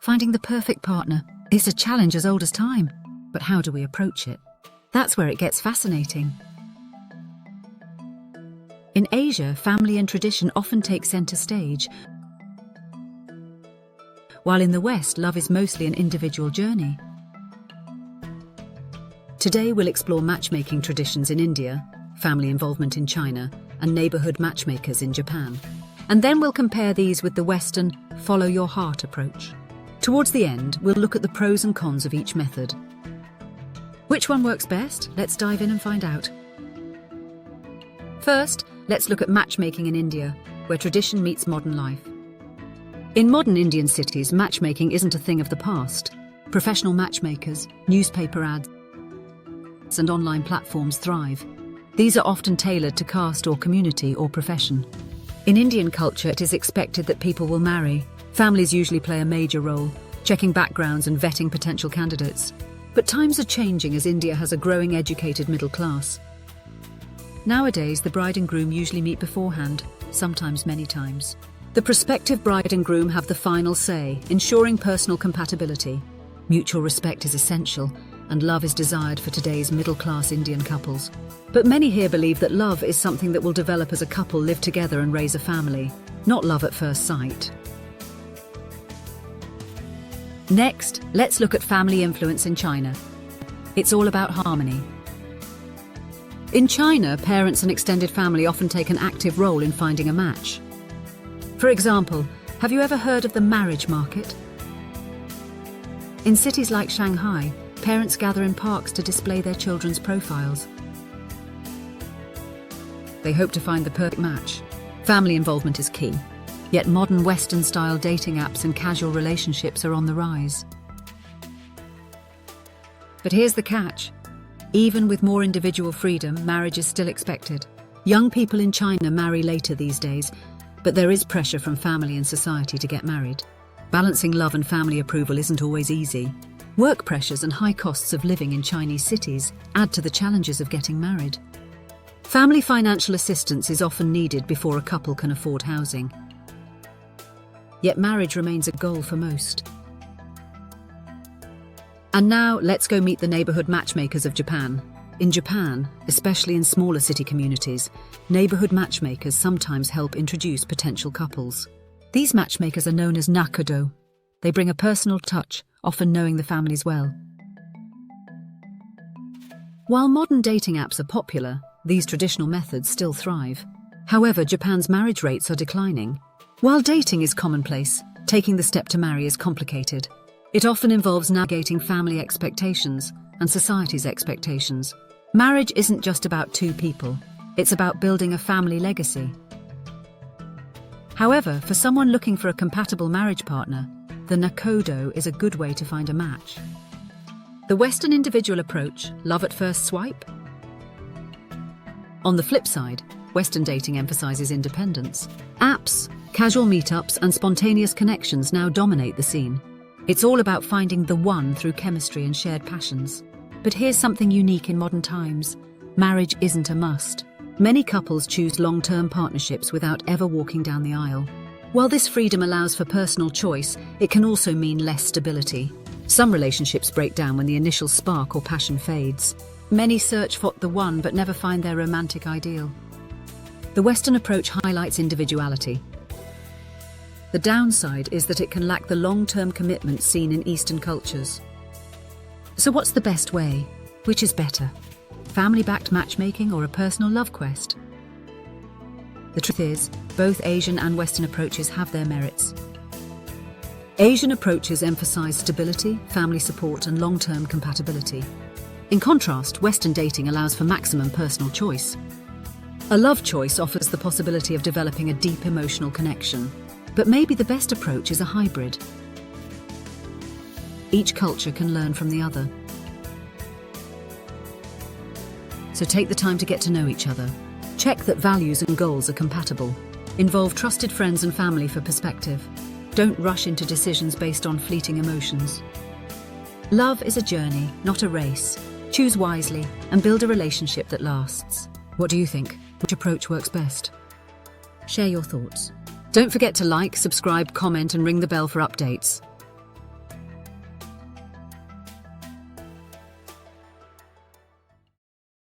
Finding the perfect partner is a challenge as old as time. But how do we approach it? That's where it gets fascinating. In Asia, family and tradition often take center stage, while in the West, love is mostly an individual journey. Today we'll explore matchmaking traditions in India, family involvement in China, and neighborhood matchmakers in Japan. And then we'll compare these with the Western follow your heart approach. Towards the end, we'll look at the pros and cons of each method. Which one works best? Let's dive in and find out. First, let's look at matchmaking in India, where tradition meets modern life. In modern Indian cities, matchmaking isn't a thing of the past. Professional matchmakers, newspaper ads, and online platforms thrive. These are often tailored to caste or community or profession. In Indian culture, it is expected that people will marry. Families usually play a major role, checking backgrounds and vetting potential candidates. But times are changing as India has a growing educated middle class. Nowadays, the bride and groom usually meet beforehand, sometimes many times. The prospective bride and groom have the final say, ensuring personal compatibility. Mutual respect is essential, and love is desired for today's middle-class Indian couples. But many here believe that love is something that will develop as a couple live together and raise a family, not love at first sight. Next, let's look at family influence in China. It's all about harmony. In China, parents and extended family often take an active role in finding a match. For example, have you ever heard of the marriage market? In cities like Shanghai, parents gather in parks to display their children's profiles. They hope to find the perfect match. Family involvement is key. Yet modern Western-style dating apps and casual relationships are on the rise. But here's the catch. Even with more individual freedom, marriage is still expected. Young people in China marry later these days, but there is pressure from family and society to get married. Balancing love and family approval isn't always easy. Work pressures and high costs of living in Chinese cities add to the challenges of getting married. Family financial assistance is often needed before a couple can afford housing. Yet marriage remains a goal for most. And now, let's go meet the neighborhood matchmakers of Japan. In Japan, especially in smaller city communities, neighborhood matchmakers sometimes help introduce potential couples. These matchmakers are known as nakodo. They bring a personal touch, often knowing the families well. While modern dating apps are popular, these traditional methods still thrive. However, Japan's marriage rates are declining. While dating is commonplace, taking the step to marry is complicated. It often involves navigating family expectations and society's expectations. Marriage isn't just about two people, it's about building a family legacy. However, for someone looking for a compatible marriage partner, the nakodo is a good way to find a match. The Western individual approach, love at first swipe? On the flip side, Western dating emphasizes independence. Apps, casual meetups, and spontaneous connections now dominate the scene. It's all about finding the one through chemistry and shared passions. But here's something unique in modern times. Marriage isn't a must. Many couples choose long-term partnerships without ever walking down the aisle. While this freedom allows for personal choice, it can also mean less stability. Some relationships break down when the initial spark or passion fades. Many search for the one but never find their romantic ideal. The Western approach highlights individuality. The downside is that it can lack the long-term commitment seen in Eastern cultures. So what's the best way? Which is better? Family-backed matchmaking or a personal love quest? The truth is, both Asian and Western approaches have their merits. Asian approaches emphasize stability, family support, and long-term compatibility. In contrast, Western dating allows for maximum personal choice. A love choice offers the possibility of developing a deep emotional connection. But maybe the best approach is a hybrid. Each culture can learn from the other. So take the time to get to know each other. Check that values and goals are compatible. Involve trusted friends and family for perspective. Don't rush into decisions based on fleeting emotions. Love is a journey, not a race. Choose wisely and build a relationship that lasts. What do you think? Which approach works best? Share your thoughts. Don't forget to like, subscribe, comment, and ring the bell for updates.